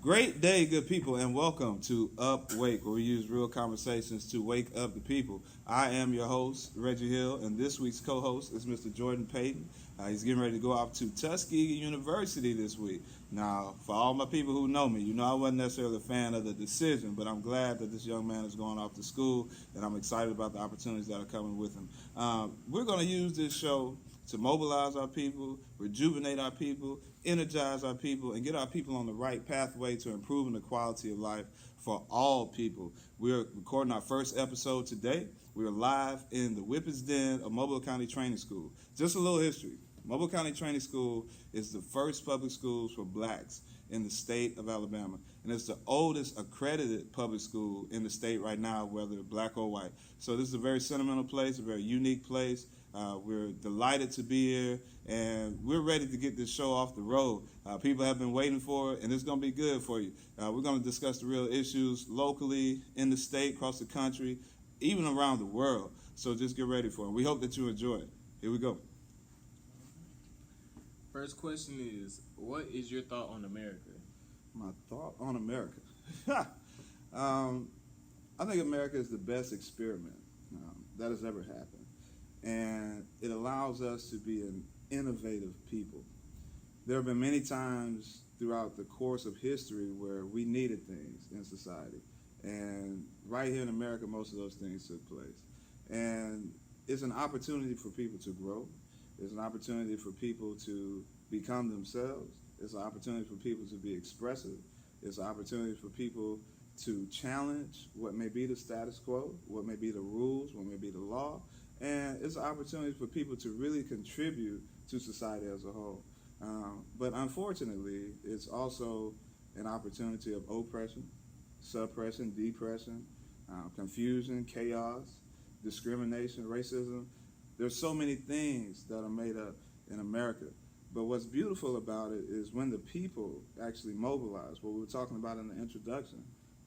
Great day, good people, and welcome to Where we use real conversations to wake up the people. I am your host, Reggie Hill, and this week's co-host is Mr. Jordan Peyton. He's getting ready to go off to Tuskegee University this week. Now, for all my people who know me, you know I wasn't necessarily a fan of the decision, but I'm glad that this young man is going off to school, and I'm excited about the opportunities that are coming with him. We're going to use this show to mobilize our people, rejuvenate our people, energize our people, and get our people on the right pathway to improving the quality of life for all people. We're recording our first episode today. We're live in the Whippets Den of Mobile County Training School. Just a little history. Mobile County Training School is the first public schools for blacks in the state of Alabama. And it's the oldest accredited public school in the state right now, whether black or white. So this is a very sentimental place, a very unique place. We're delighted to be here, and we're ready to get this show off the road. People have been waiting for it, and it's going to be good for you. We're going to discuss the real issues locally, in the state, across the country, even around the world. So just get ready for it. We hope that you enjoy it. Here we go. First question is, what is your thought on America? My thought on America. I think America is the best experiment that has ever happened. And it allows us to be an innovative people. There have been many times throughout the course of history where we needed things in society. And right here in America, most of those things took place. And it's an opportunity for people to grow. It's an opportunity for people to become themselves. It's an opportunity for people to be expressive. It's an opportunity for people to challenge what may be the status quo, what may be the rules, what may be the law. And it's an opportunity for people to really contribute to society as a whole. But unfortunately, it's also an opportunity of oppression, suppression, depression, confusion, chaos, discrimination, racism. There's so many things that are made up in America. But what's beautiful about it is when the people actually mobilize, what we were talking about in the introduction,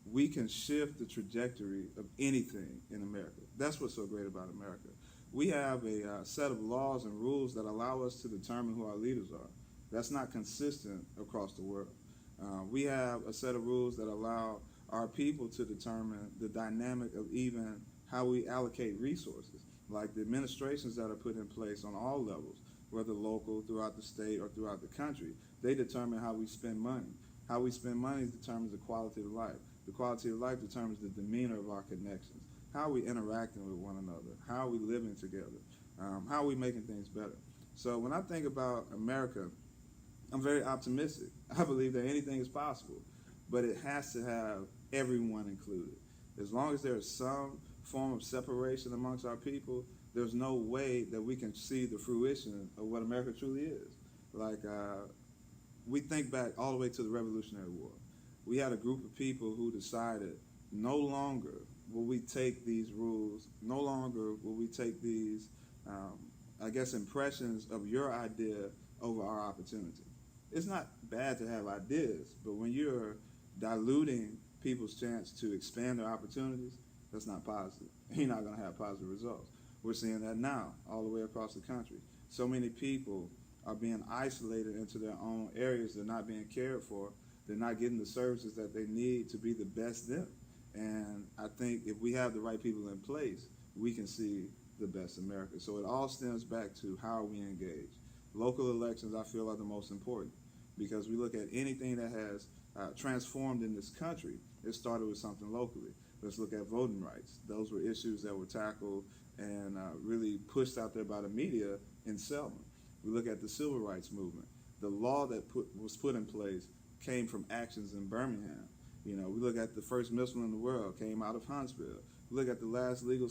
we can shift the trajectory of anything in America. That's what's so great about America. We have a set of laws and rules that allow us to determine who our leaders are. That's not consistent across the world. We have a set of rules that allow our people to determine the dynamic of even how we allocate resources, like the administrations that are put in place on all levels, whether local, throughout the state, or throughout the country. They determine how we spend money. How we spend money determines the quality of life. The quality of life determines the demeanor of our connections. How are we interacting with one another? How are we living together? How are we making things better? So when I think about America, I'm very optimistic. I believe that anything is possible, but it has to have everyone included. As long as there is some form of separation amongst our people, there's no way that we can see the fruition of what America truly is. Like, we think back all the way to the Revolutionary War. We had a group of people who decided no longer will we take these rules, no longer will we take these, impressions of your idea over our opportunity. It's not bad to have ideas, but when you're diluting people's chance to expand their opportunities, that's not positive. You're not going to have positive results. We're seeing that now all the way across the country. So many people are being isolated into their own areas. They're not being cared for. They're not getting the services that they need to be the best them. And I think if we have the right people in place, we can see the best America. So it all stems back to how we engage. Local elections, I feel, are the most important because we look at anything that has transformed in this country. It started with something locally. Let's look at voting rights. Those were issues that were tackled and really pushed out there by the media in Selma. We look at the civil rights movement. The law that was put in place came from actions in Birmingham. You know, we look at the first missile in the world came out of Huntsville. We look at the last legal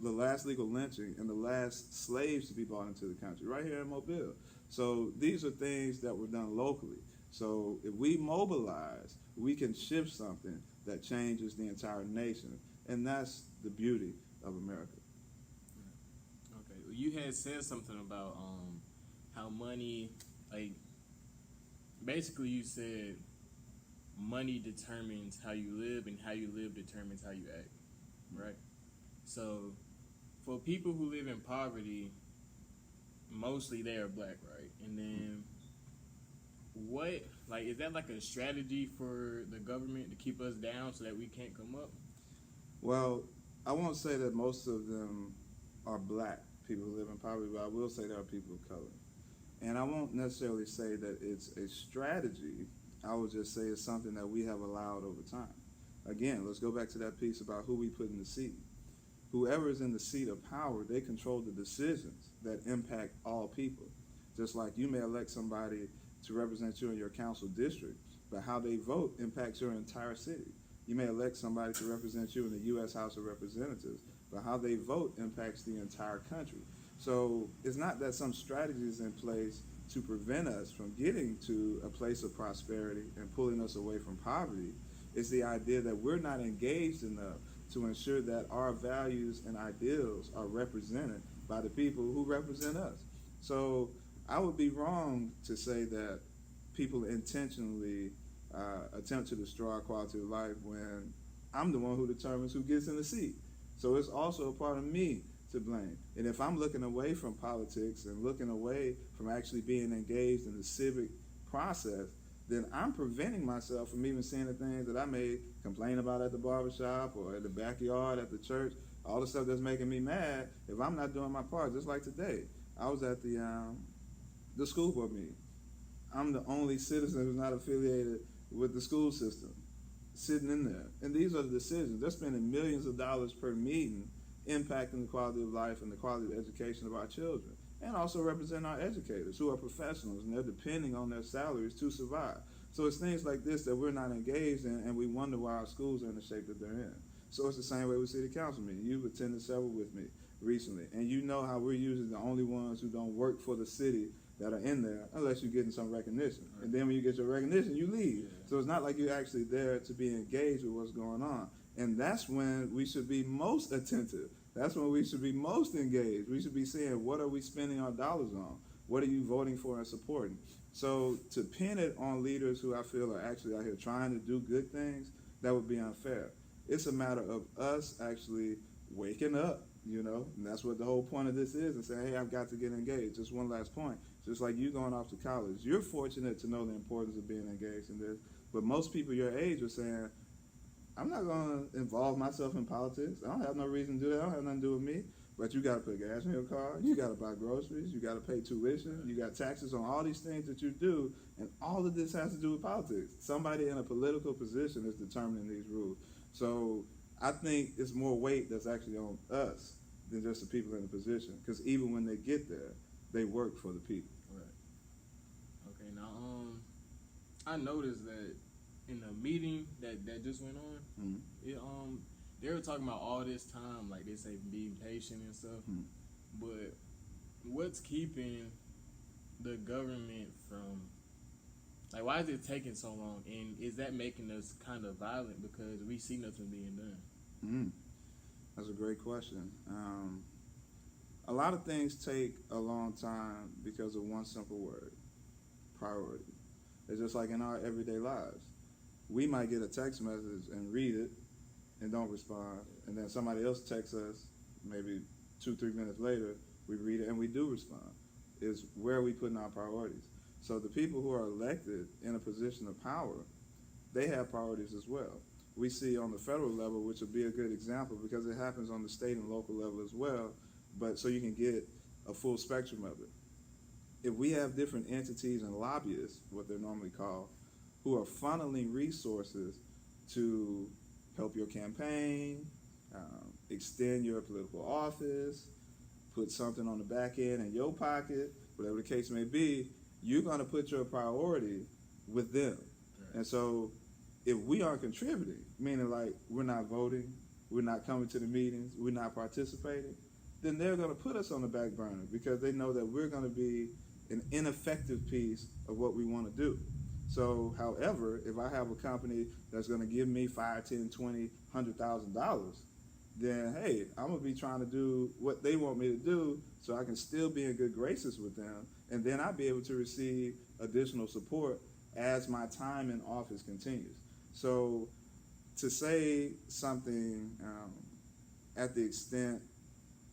lynching and the last slaves to be brought into the country right here in Mobile. So these are things that were done locally. So if we mobilize, we can shift something that changes the entire nation, and that's the beauty of America. Okay, well, you had said something about how money, like, basically you said money determines how you live and how you live determines how you act, right? So for people who live in poverty, mostly they are black, right? And then what, like, is that like a strategy for the government to keep us down so that we can't come up? Well, I won't say that most of them are black people who live in poverty, but I will say there are people of color. And I won't necessarily say that it's a strategy. I would just say it's something that we have allowed over time. Again, let's go back to that piece about who we put in the seat. Whoever is in the seat of power, they control the decisions that impact all people. Just like you may elect somebody to represent you in your council district, but how they vote impacts your entire city. You may elect somebody to represent you in the U.S. House of Representatives, but how they vote impacts the entire country. So it's not that some strategy is in place to prevent us from getting to a place of prosperity and pulling us away from poverty. It's the idea that we're not engaged enough to ensure that our values and ideals are represented by the people who represent us. So I would be wrong to say that people intentionally attempt to destroy our quality of life when I'm the one who determines who gets in the seat. So it's also a part of me to blame. And if I'm looking away from politics and looking away from actually being engaged in the civic process, then I'm preventing myself from even seeing the things that I may complain about at the barbershop or at the backyard at the church, all the stuff that's making me mad if I'm not doing my part. Just like today, I was at the school board meeting. I'm the only citizen who's not affiliated with the school system sitting in there. And these are the decisions. They're spending millions of dollars per meeting impacting the quality of life and the quality of education of our children, and also represent our educators who are professionals and they're depending on their salaries to survive. So it's things like this that we're not engaged in, and we wonder why our schools are in the shape that they're in. So it's the same way with city council meetings. You've attended several with me recently, and you know how we're usually the only ones who don't work for the city that are in there unless you're getting some recognition. Right. And then when you get your recognition, you leave. Yeah. So it's not like you're actually there to be engaged with what's going on. And that's when we should be most attentive. That's when we should be most engaged. We should be saying, what are we spending our dollars on? What are you voting for and supporting? So to pin it on leaders who I feel are actually out here trying to do good things, that would be unfair. It's a matter of us actually waking up, you know, and that's what the whole point of this is, and saying, hey, I've got to get engaged. Just one last point. Just like you going off to college, you're fortunate to know the importance of being engaged in this, but most people your age are saying, I'm not going to involve myself in politics. I don't have no reason to do that. I don't have nothing to do with me. But you got to put gas in your car. You got to buy groceries. You got to pay tuition. You got taxes on all these things that you do. And all of this has to do with politics. Somebody in a political position is determining these rules. So I think it's more weight that's actually on us than just the people in the position. Because even when they get there, they work for the people. Right. Okay, now I noticed that in the meeting that just went on, they were talking about all this time, like they say, being patient and stuff. But what's keeping the government from, like, why is it taking so long? And is that making us kind of violent because we see nothing being done? That's a great question. A lot of things take a long time because of one simple word: priority. It's just like in our everyday lives. We might get a text message and read it and don't respond, and then somebody else texts us maybe 2-3 minutes later, we read it and we do respond. Is where we put in our priorities. So the people who are elected in a position of power, they have priorities as well. We see on the federal level, which would be a good example because it happens on the state and local level as well, but so you can get a full spectrum of it. If we have different entities and lobbyists, what they're normally called, who are funneling resources to help your campaign, extend your political office, put something on the back end in your pocket, whatever the case may be, you're going to put your priority with them. Right. And so if we aren't contributing, meaning like we're not voting, we're not coming to the meetings, we're not participating, then they're going to put us on the back burner because they know that we're going to be an ineffective piece of what we want to do. So, however, if I have a company that's going to give me $5, $10, $20, $100,000, then hey, I'm going to be trying to do what they want me to do so I can still be in good graces with them, and then I'll be able to receive additional support as my time in office continues. So to say something at the extent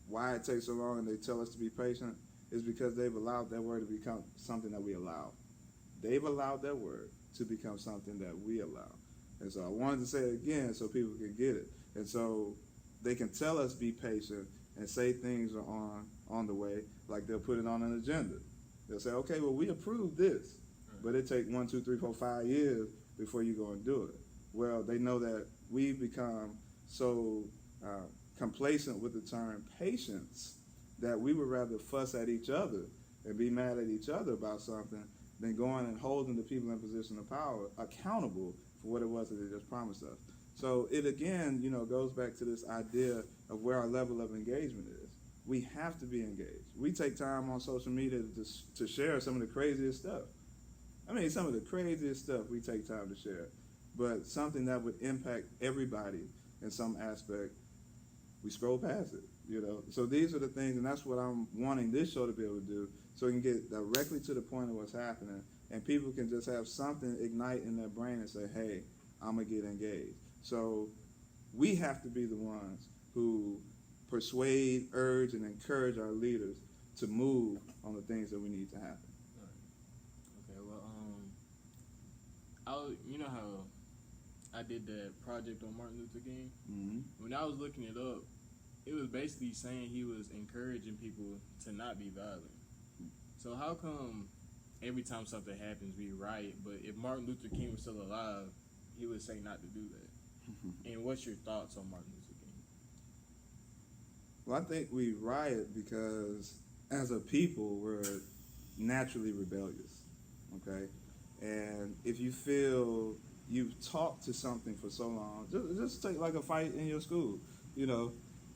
why it takes so long and they tell us to be patient is because they've allowed that word to become something that we allow. they've allowed their word to become something that we allow. And so I wanted to say it again so people can get it. And so they can tell us be patient and say things are on the way, like they'll put it on an agenda. They'll say, okay, well, we approve this, but it take 1, 2, 3, 4, 5 years before you go and do it. Well, they know that we've become so complacent with the term patience that we would rather fuss at each other and be mad at each other about something than going and holding the people in position of power accountable for what it was that they just promised us. So it again, goes back to this idea of where our level of engagement is. We have to be engaged. We take time on social media to share some of the craziest stuff. I mean, some of the craziest stuff we take time to share. But something that would impact everybody in some aspect, we scroll past it, So these are the things, and that's what I'm wanting this show to be able to do, so we can get directly to the point of what's happening, and people can just have something ignite in their brain and say, hey, I'm going to get engaged. So we have to be the ones who persuade, urge, and encourage our leaders to move on the things that we need to happen. Okay, well, you know how I did that project on Martin Luther King? Mm-hmm. When I was looking it up, it was basically saying he was encouraging people to not be violent. So how come every time something happens we riot, but if Martin Luther King was still alive, he would say not to do that? And what's your thoughts on Martin Luther King? Well, I think we riot because as a people, we're naturally rebellious, okay? And if you feel you've talked to something for so long, just take like a fight in your school,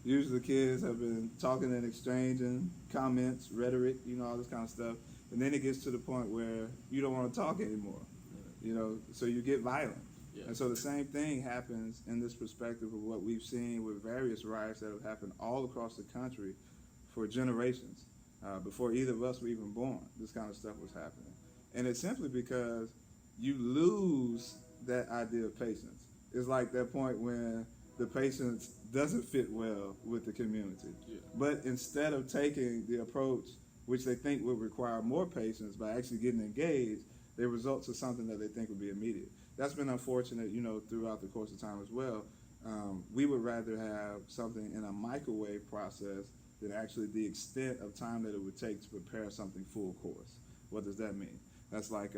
Usually the kids have been talking and exchanging comments, rhetoric, all this kind of stuff. And then it gets to the point where you don't want to talk anymore, so you get violent. Yeah. And so the same thing happens in this perspective of what we've seen with various riots that have happened all across the country for generations. Before either of us were even born, this kind of stuff was happening. And it's simply because you lose that idea of patience. It's like that point when the patience doesn't fit well with the community. Yeah. But instead of taking the approach which they think would require more patience by actually getting engaged, they result to something that they think would be immediate. That's been unfortunate, throughout the course of time as well. We would rather have something in a microwave process than actually the extent of time that it would take to prepare something full course. What does that mean? That's like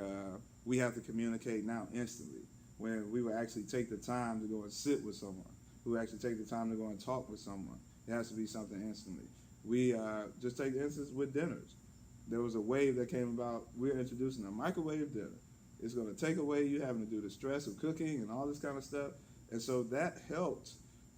we have to communicate now instantly, when we would actually take the time to go and sit with someone, who actually take the time to go and talk with someone. It has to be something instantly. We just take the instance with dinners. There was a wave that came about. We're introducing a microwave dinner. It's going to take away you having to do the stress of cooking and all this kind of stuff. And so that helped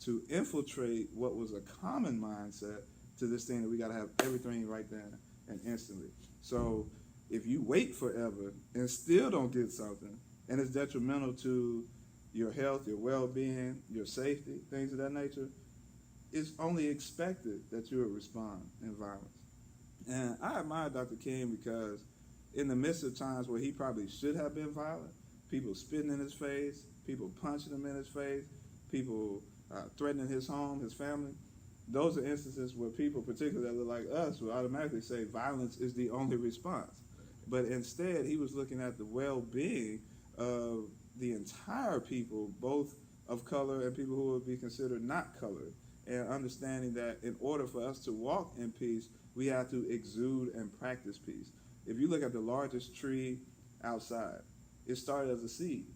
to infiltrate what was a common mindset to this thing that we got to have everything right then and instantly. So if you wait forever and still don't get something, and it's detrimental to your health, your well-being, your safety, things of that nature, it's only expected that you would respond in violence. And I admire Dr. King because in the midst of times where he probably should have been violent, people spitting in his face, people punching him in his face, people threatening his home, his family, those are instances where people, particularly that look like us, will automatically say violence is the only response. But instead, he was looking at the well-being of the entire people, both of color and people who would be considered not colored, and understanding that in order for us to walk in peace, we have to exude and practice peace. If you look at the largest tree outside, it started as a seed.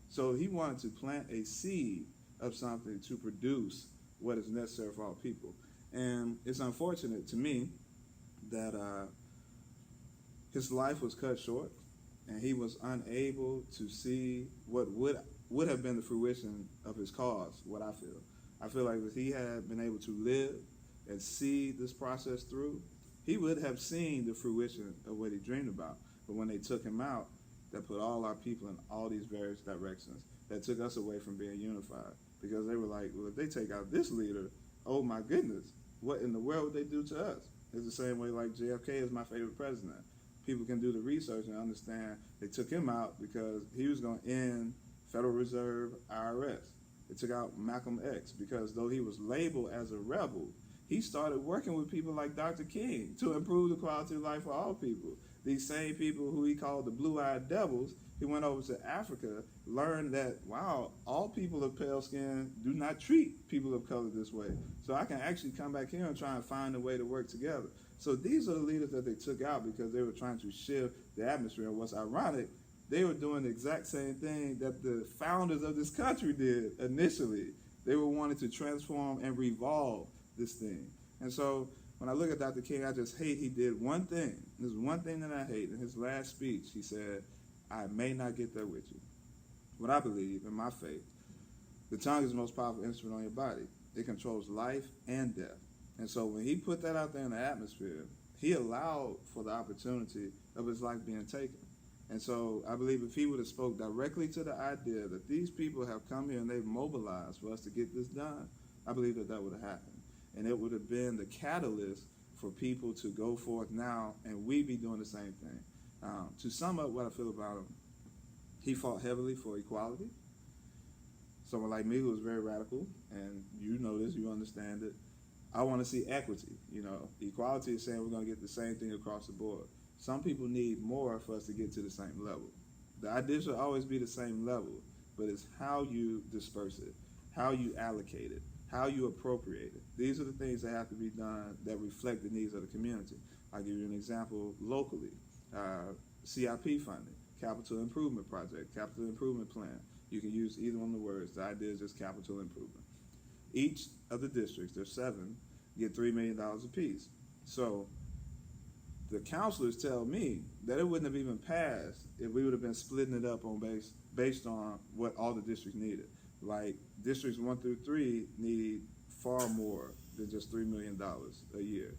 So he wanted to plant a seed of something to produce what is necessary for all people. And it's unfortunate to me that his life was cut short, and he was unable to see what would have been the fruition of his cause, what I feel. I feel like if he had been able to live and see this process through, he would have seen the fruition of what he dreamed about. But when they took him out, that put all our people in all these various directions, that took us away from being unified. Because they were like, well, if they take out this leader, oh my goodness, what in the world would they do to us? It's the same way like JFK is my favorite president. People can do the research and understand they took him out because he was going to end Federal Reserve, IRS. They took out Malcolm X because though he was labeled as a rebel, he started working with people like Dr. King to improve the quality of life for all people. these same people who he called the blue-eyed devils, he went over to Africa, learned that, wow, all people of pale skin do not treat people of color this way. So I can actually come back here and try and find a way to work together. So these are the leaders that they took out because they were trying to shift the atmosphere. And what's ironic, they were doing the exact same thing that the founders of this country did initially. They were wanting to transform and revolve this thing. And so when I look at Dr. King, I just hate he did one thing. There's one thing that I hate. In his last speech, he said, I may not get there with you. What I believe in my faith, the tongue is the most powerful instrument on your body. It controls life and death. And so when he put that out there in the atmosphere, he allowed for the opportunity of his life being taken. And so I believe if he would have spoke directly to the idea that these people have come here and they've mobilized for us to get this done, I believe that would have happened. And it would have been the catalyst for people to go forth now, and we be doing the same thing. To sum up what I feel about him, he fought heavily for equality. Someone like me who was very radical, and you know this, you understand it. I want to see equity. You know, equality is saying we're going to get the same thing across the board. Some people need more for us to get to the same level. The idea should always be the same level, but it's how you disperse it, how you allocate it, how you appropriate it. These are the things that have to be done that reflect the needs of the community. I'll give you an example locally. CIP funding, Capital Improvement Project, Capital Improvement Plan. You can use either one of the words. The idea is just capital improvement. Each of the districts, there's 7, get $3 million apiece. So the counselors tell me that it wouldn't have even passed if we would have been splitting it up on based on what all the districts needed. Like districts 1 through 3 need far more than just $3 million a year.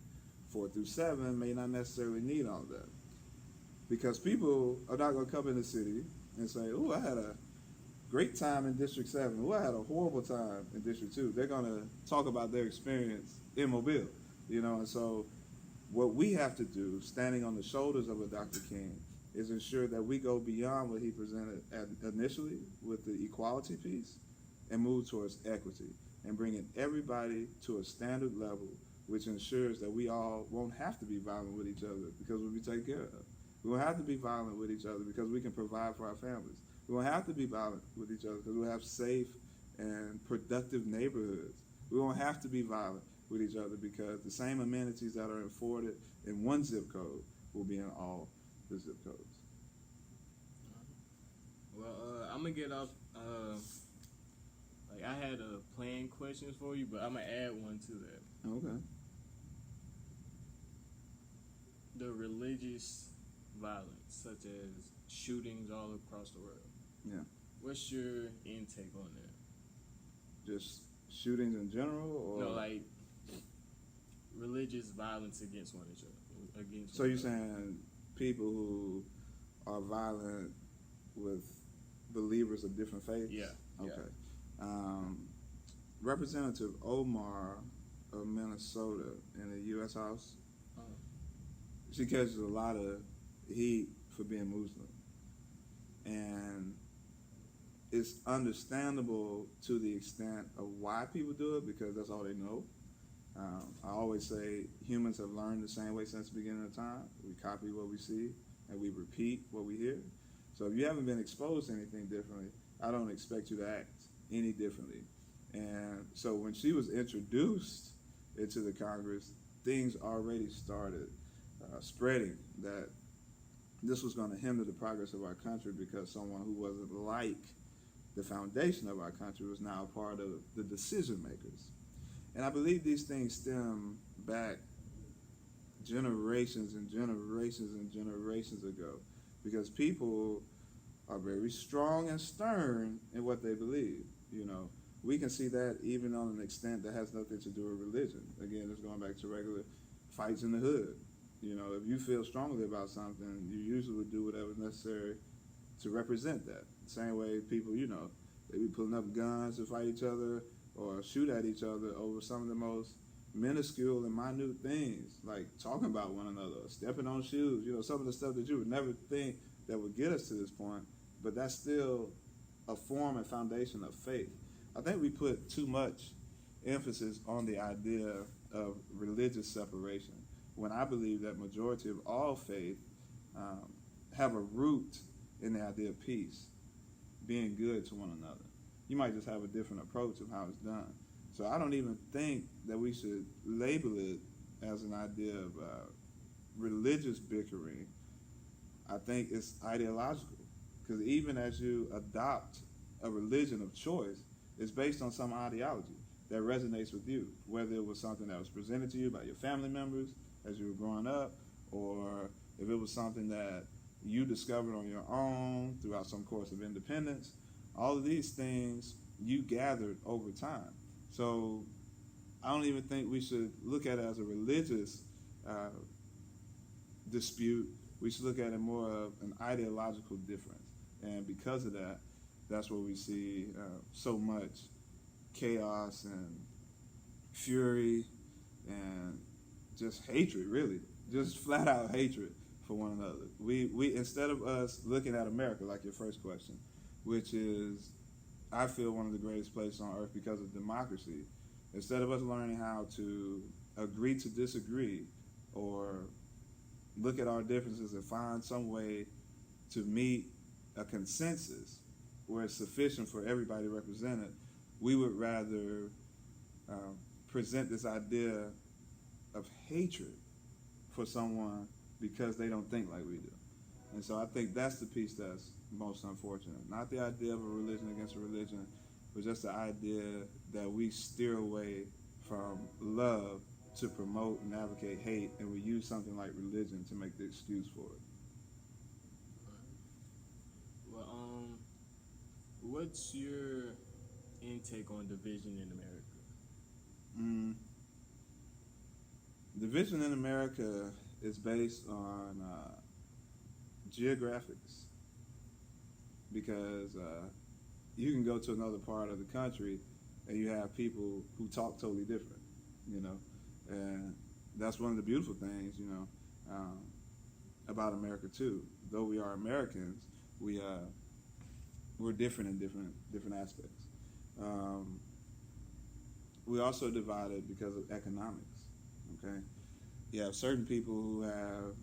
4 through 7 may not necessarily need all of that. Because people are not going to come in the city and say, oh, I had a great time in District 7. Oh, I had a horrible time in District 2. They're going to talk about their experience in Mobile, you know. And so what we have to do, standing on the shoulders of a Dr. King, is ensure that we go beyond what he presented initially with the equality piece and move towards equity and bringing everybody to a standard level, which ensures that we all won't have to be violent with each other because we'll be taken care of. We won't have to be violent with each other because we can provide for our families. We won't have to be violent with each other because we'll have safe and productive neighborhoods. We won't have to be violent with each other because the same amenities that are afforded in one zip code will be in all the zip codes. Well, I'm gonna get off. Like I had a planned questions for you, but I'm gonna add one to that. Okay. The religious violence, such as shootings all across the world. Yeah. What's your intake on that? Just shootings in general, or no, like religious violence against one another. So you're saying people who are violent with believers of different faiths? Yeah. Okay. Yeah. Representative Omar of Minnesota in the U.S. House, she catches a lot of heat for being Muslim, and it's understandable to the extent of why people do it because that's all they know. I always say humans have learned the same way since the beginning of time. We copy what we see and we repeat what we hear. So if you haven't been exposed to anything differently, I don't expect you to act any differently. And so when she was introduced into the Congress, things already started spreading that this was going to hinder the progress of our country because someone who wasn't like the foundation of our country was now a part of the decision makers. And I believe these things stem back generations and generations and generations ago because people are very strong and stern in what they believe. You know, we can see that even on an extent that has nothing to do with religion. Again, it's going back to regular fights in the hood. You know, if you feel strongly about something, you usually would do whatever's necessary to represent that. Same way people, you know, they be pulling up guns to fight each other or shoot at each other over some of the most minuscule and minute things, like talking about one another, stepping on shoes, you know, some of the stuff that you would never think that would get us to this point, but that's still a form and foundation of faith. I think we put too much emphasis on the idea of religious separation, when I believe that majority of all faith have a root in the idea of peace, being good to one another. You might just have a different approach of how it's done. So I don't even think that we should label it as an idea of religious bickering. I think it's ideological, because even as you adopt a religion of choice, it's based on some ideology that resonates with you, whether it was something that was presented to you by your family members as you were growing up, or if it was something that you discovered on your own throughout some course of independence. All of these things you gathered over time. So I don't even think we should look at it as a religious dispute. We should look at it more of an ideological difference. And because of that, that's where we see so much chaos and fury and just hatred, really. Just flat out hatred for one another. We instead of us looking at America, like your first question, which is, I feel, one of the greatest places on earth because of democracy, instead of us learning how to agree to disagree or look at our differences and find some way to meet a consensus where it's sufficient for everybody represented, we would rather present this idea of hatred for someone because they don't think like we do. And so I think that's the piece that's most unfortunate. Not the idea of a religion against a religion, but just the idea that we steer away from love to promote and advocate hate, and we use something like religion to make the excuse for it. Well, what's your intake on division in America? Division in America is based on geographics, because you can go to another part of the country and you have people who talk totally different, and that's one of the beautiful things, about America too. Though we are Americans, we're different in different aspects. We also divided because of economics. Okay, you have certain people who have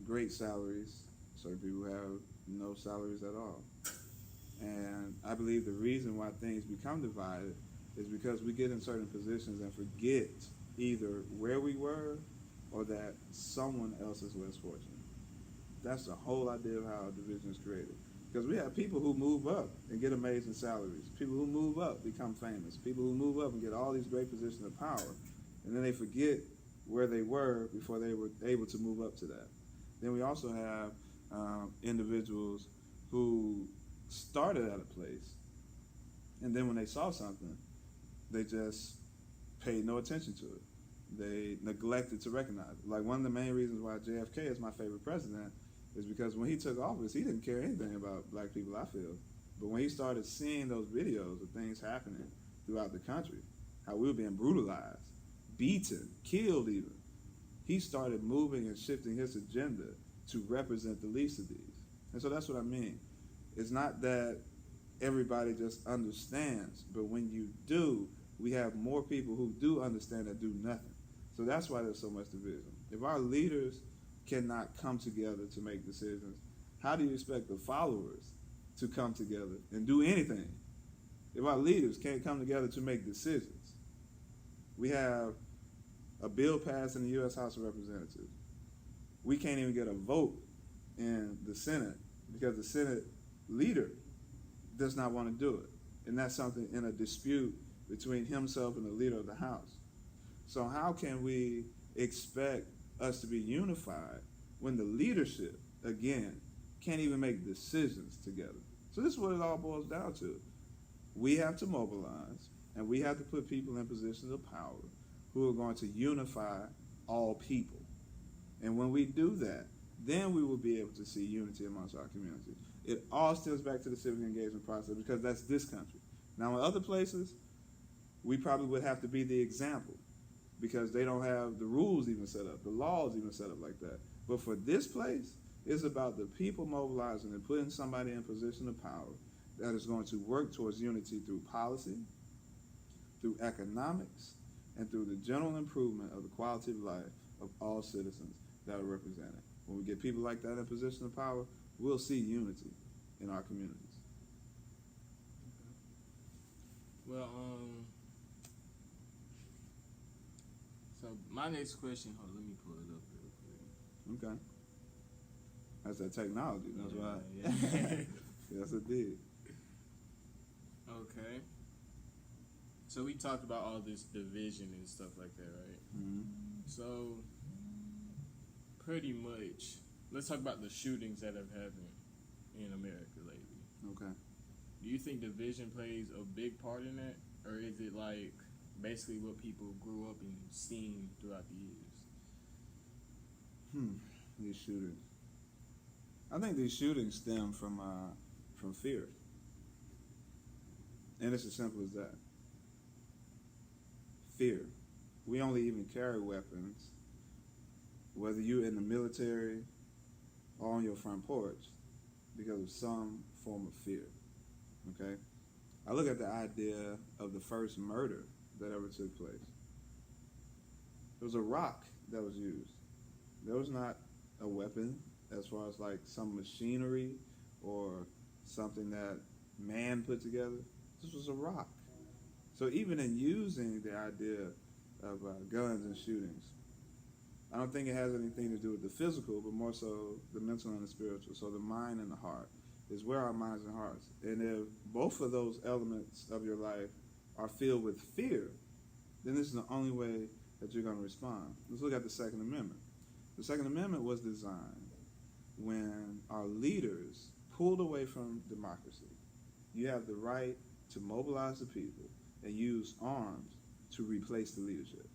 great salaries, certain people who have no salaries at all. And I believe the reason why things become divided is because we get in certain positions and forget either where we were or that someone else is less fortunate. That's the whole idea of how a division is created. Because we have people who move up and get amazing salaries. People who move up become famous. People who move up and get all these great positions of power. And then they forget where they were before they were able to move up to that. Then we also have individuals who started at a place, and then when they saw something, they just paid no attention to it. They neglected to recognize it. Like, one of the main reasons why JFK is my favorite president is because when he took office, he didn't care anything about black people, I feel. But when he started seeing those videos of things happening throughout the country, how we were being brutalized, beaten, killed even, he started moving and shifting his agenda to represent the least of these. And so that's what I mean. It's not that everybody just understands, but when you do, we have more people who do understand that do nothing. So that's why there's so much division. If our leaders cannot come together to make decisions, how do you expect the followers to come together and do anything? If our leaders can't come together to make decisions, we have a bill passed in the U.S. House of Representatives. We can't even get a vote in the Senate because the Senate leader does not want to do it. And that's something in a dispute between himself and the leader of the House. So how can we expect us to be unified when the leadership, again, can't even make decisions together? So this is what it all boils down to. We have to mobilize, and we have to put people in positions of power who are going to unify all people. And when we do that, then we will be able to see unity amongst our communities. It all stems back to the civic engagement process, because that's this country. Now, in other places, we probably would have to be the example, because they don't have the rules even set up, the laws even set up like that. But for this place, it's about the people mobilizing and putting somebody in position of power that is going to work towards unity through policy, through economics, and through the general improvement of the quality of life of all citizens that are represented. When we get people like that in position of power, we'll see unity in our communities. Well, so my next question, hold on, let me pull it up real quick. Okay. That's that technology. That's why. Yeah. Yes, it did. Okay. So we talked about all this division and stuff like that, right? Mm-hmm. So pretty much, let's talk about the shootings that have happened in America lately. Okay. Do you think division plays a big part in that? Or is it like basically what people grew up and seen throughout the years? These shootings. I think these shootings stem from fear. And it's as simple as that. Fear. We only even carry weapons, whether you're in the military or on your front porch, because of some form of fear. Okay? I look at the idea of the first murder that ever took place. There was a rock that was used. There was not a weapon as far as like some machinery or something that man put together. This was a rock. So even in using the idea of guns and shootings, I don't think it has anything to do with the physical, but more so the mental and the spiritual. So the mind and the heart is where our minds and hearts. And if both of those elements of your life are filled with fear, then this is the only way that you're going to respond. Let's look at the Second Amendment. The Second Amendment was designed when our leaders pulled away from democracy. You have the right to mobilize the people and use arms to replace the leadership.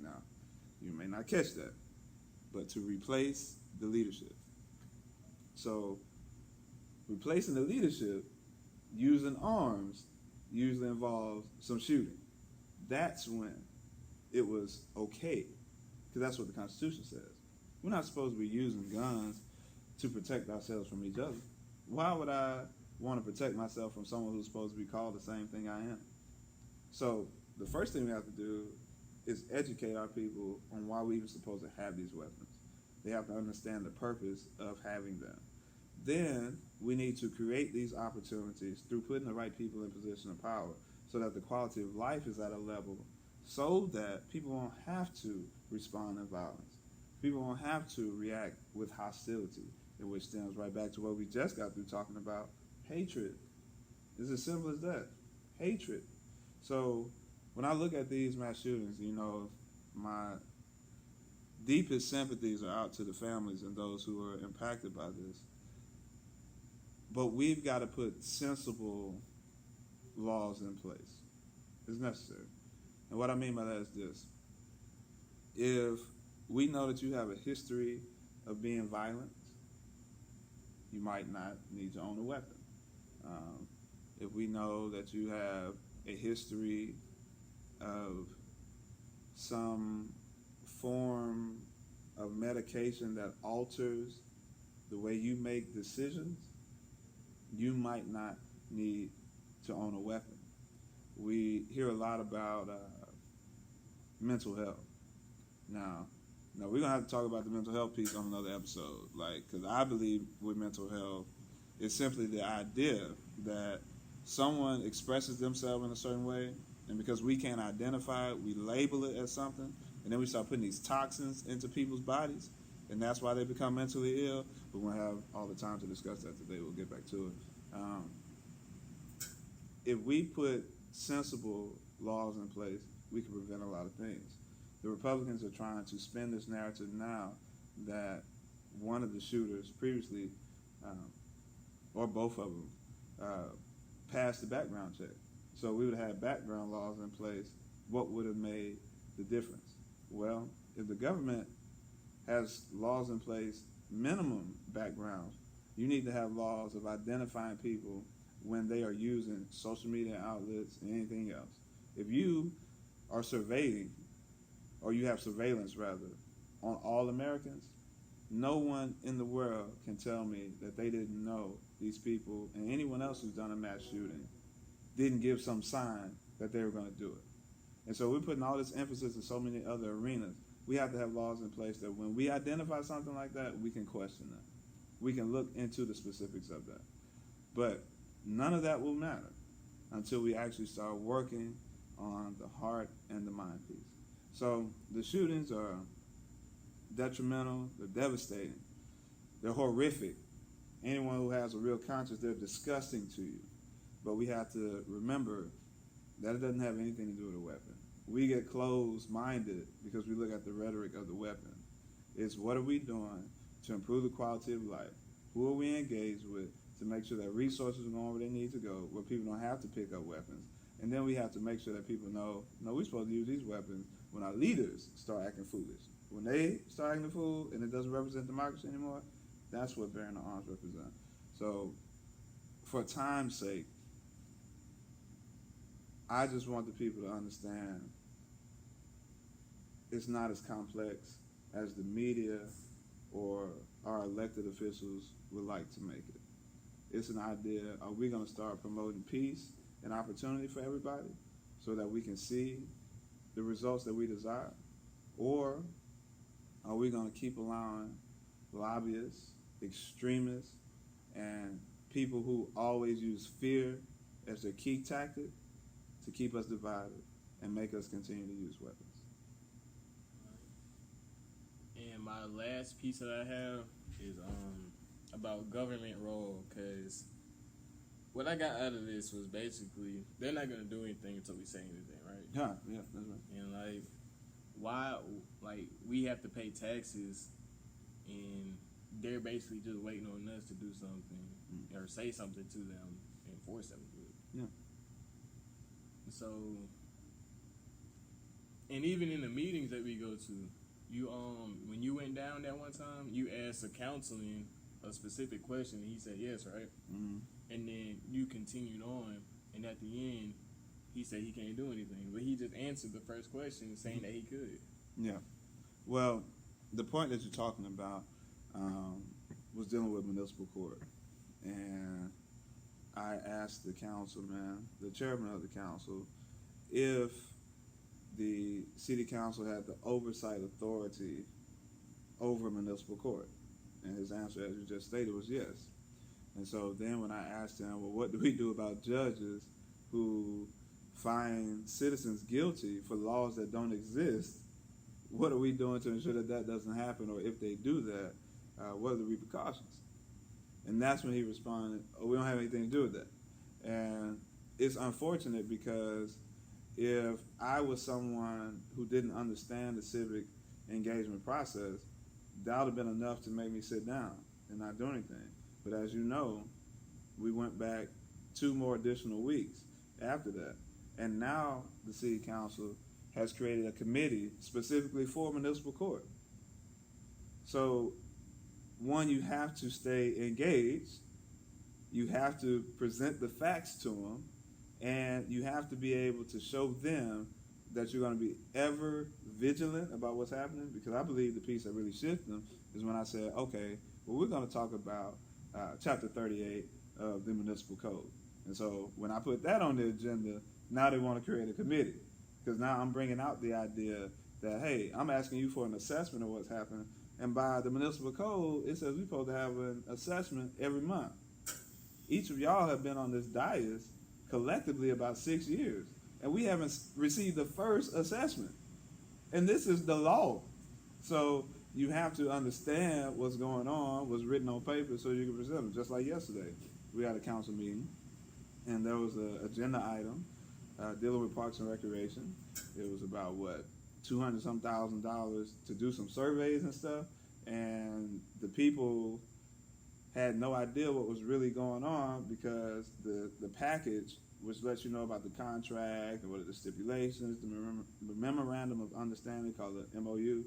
Now, you may not catch that, but to replace the leadership. So, replacing the leadership using arms usually involves some shooting. That's when it was okay, because that's what the Constitution says. We're not supposed to be using guns to protect ourselves from each other. Why would I want to protect myself from someone who's supposed to be called the same thing I am? So the first thing we have to do is educate our people on why we're even supposed to have these weapons. They have to understand the purpose of having them. Then we need to create these opportunities through putting the right people in position of power so that the quality of life is at a level so that people won't have to respond in violence. People won't have to react with hostility, which stems right back to what we just got through talking about, hatred. It's as simple as that, hatred. So when I look at these mass shootings, you know, my deepest sympathies are out to the families and those who are impacted by this. But we've got to put sensible laws in place. It's necessary. And what I mean by that is this. If we know that you have a history of being violent, you might not need to own a weapon. If we know that you have a history of some form of medication that alters the way you make decisions, you might not need to own a weapon. We hear a lot about mental health. Now, we're going to have to talk about the mental health piece on another episode, because I believe with mental health, it's simply the idea that someone expresses themselves in a certain way, and because we can't identify it, we label it as something, and then we start putting these toxins into people's bodies, and that's why they become mentally ill. But we're going to have all the time to discuss that today. We'll get back to it. If we put sensible laws in place, we can prevent a lot of things. The Republicans are trying to spin this narrative now that one of the shooters previously, or both of them, passed the background check. So we would have had background laws in place. What would have made the difference? Well, if the government has laws in place, minimum backgrounds, you need to have laws of identifying people when they are using social media outlets and anything else. If you are surveilling, or you have surveillance rather, on all Americans, no one in the world can tell me that they didn't know these people, and anyone else who's done a mass shooting didn't give some sign that they were going to do it. And so we're putting all this emphasis in so many other arenas, we have to have laws in place that when we identify something like that, we can question that. We can look into the specifics of that. But none of that will matter until we actually start working on the heart and the mind piece. So the shootings are detrimental, they're devastating, they're horrific. Anyone who has a real conscience, they're disgusting to you. But we have to remember that it doesn't have anything to do with a weapon. We get closed-minded because we look at the rhetoric of the weapon. It's what are we doing to improve the quality of life? Who are we engaged with to make sure that resources are going where they need to go, where people don't have to pick up weapons? And then we have to make sure that people know, no, we're supposed to use these weapons when our leaders start acting foolish. When they start acting a fool and it doesn't represent democracy anymore, that's what bearing the arms represent. So for time's sake, I just want the people to understand it's not as complex as the media or our elected officials would like to make it. It's an idea, are we going to start promoting peace and opportunity for everybody so that we can see the results that we desire? Or are we going to keep allowing lobbyists, extremists, and people who always use fear as their key tactic to keep us divided and make us continue to use weapons? And my last piece that I have is about government role, because what I got out of this was basically they're not going to do anything until we say anything, right? Yeah, that's right. And like, why, like, we have to pay taxes and they're basically just waiting on us to do something or say something to them and force them to do it. Yeah. So, and even in the meetings that we go to, you when you went down that one time, you asked the councilman a specific question and he said yes, right? Mm-hmm. And then you continued on, and at the end, he said he can't do anything, but he just answered the first question saying that he could. Yeah. Well, the point that you're talking about was dealing with municipal court, and I asked the councilman, the chairman of the council, if the city council had the oversight authority over municipal court. And his answer, as you just stated, was yes. And so then when I asked him, well, what do we do about judges who find citizens guilty for laws that don't exist? What are we doing to ensure that that doesn't happen? Or if they do that, what are the repercussions? And that's when he responded, oh, we don't have anything to do with that. And it's unfortunate because if I was someone who didn't understand the civic engagement process, that would have been enough to make me sit down and not do anything. But as you know, we went back 2 more additional weeks after that. And now the city council has created a committee specifically for municipal court. So, one, you have to stay engaged. You have to present the facts to them. And you have to be able to show them that you're going to be ever vigilant about what's happening, because I believe the piece that really shifted them is when I said, okay, well, we're going to talk about Chapter 38 of the Municipal Code. And so when I put that on the agenda, now they want to create a committee, because now I'm bringing out the idea that, hey, I'm asking you for an assessment of what's happening, and by the Municipal Code, it says we're supposed to have an assessment every month. Each of y'all have been on this dais collectively about 6 years, and we haven't received the first assessment. And this is the law. So you have to understand what's going on, what's written on paper, so you can present them. Just like yesterday, we had a council meeting, and there was an agenda item dealing with Parks and Recreation. It was about, $200,000 to do some surveys and stuff, and the people had no idea what was really going on, because the package, which lets you know about the contract and what are the stipulations, the memorandum of understanding called the MOU,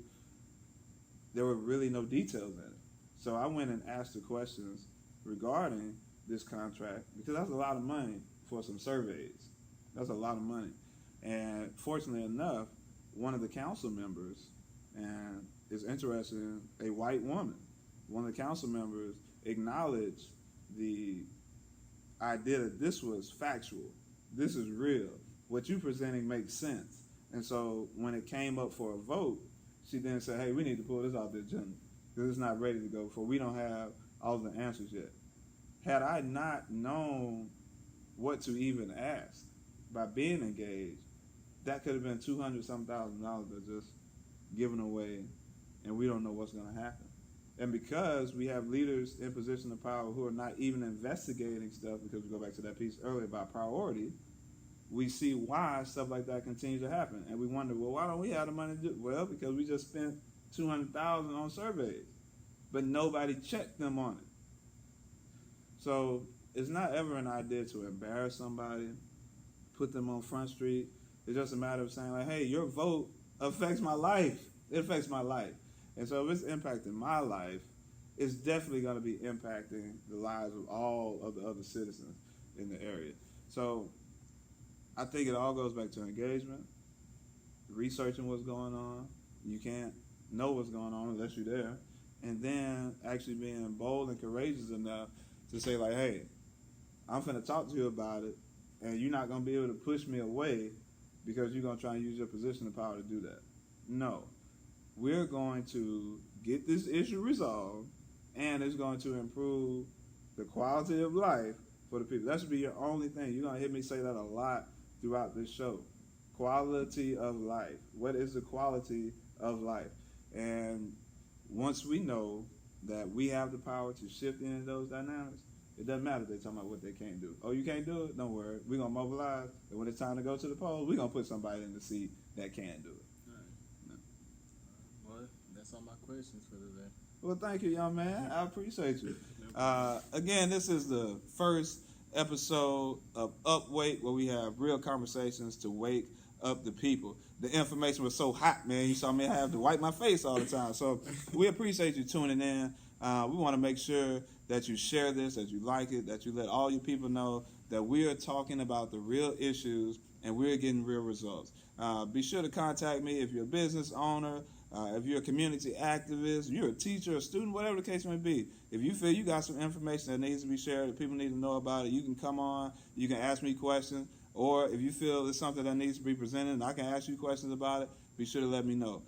there were really no details in it. So I went and asked the questions regarding this contract, because that's a lot of money for some surveys. That's a lot of money. And fortunately enough, one of the council members, and it's interesting, a white woman, one of the council members acknowledged the idea that this was factual. This is real. What you're presenting makes sense. And so when it came up for a vote, she then said, hey, we need to pull this off the agenda because it's not ready to go before we don't have all the answers yet. Had I not known what to even ask by being engaged, that could have been $200,000 that's just given away, and we don't know what's going to happen. And because we have leaders in position of power who are not even investigating stuff, because we go back to that piece earlier about priority, we see why stuff like that continues to happen. And we wonder, well, why don't we have the money to do it? Well, because we just spent $200,000 on surveys, but nobody checked them on it. So it's not ever an idea to embarrass somebody, put them on Front Street. It's just a matter of saying, like, hey, your vote affects my life. It affects my life. And so if it's impacting my life, it's definitely going to be impacting the lives of all of the other citizens in the area. So I think it all goes back to engagement, researching what's going on. You can't know what's going on unless you're there. And then actually being bold and courageous enough to say, like, hey, I'm finna talk to you about it, and you're not going to be able to push me away because you're going to try and use your position of power to do that. No. We're going to get this issue resolved, and it's going to improve the quality of life for the people. That should be your only thing. You're going to hear me say that a lot throughout this show. Quality of life. What is the quality of life? And once we know that we have the power to shift into those dynamics, it doesn't matter if they're talking about what they can't do. Oh, you can't do it? Don't worry. We're going to mobilize, and when it's time to go to the polls, we're going to put somebody in the seat that can do it. That's all my questions for today. Well, thank you, young man. I appreciate you. Again, this is the first episode of Upwake, where we have real conversations to wake up the people. The information was so hot, man. You saw me have to wipe my face all the time. So we appreciate you tuning in. We want to make sure that you share this, that you like it, that you let all your people know that we are talking about the real issues and we're getting real results. Be sure to contact me if you're a business owner, if you're a community activist, you're a teacher, a student, whatever the case may be. If you feel you got some information that needs to be shared, that people need to know about it, you can come on, you can ask me questions, or if you feel it's something that needs to be presented and I can ask you questions about it, be sure to let me know.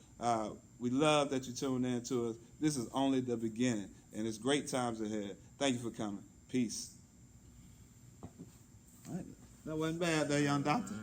We love that you tuned in to us. This is only the beginning, and it's great times ahead. Thank you for coming. Peace. All right. That wasn't bad there, young doctor.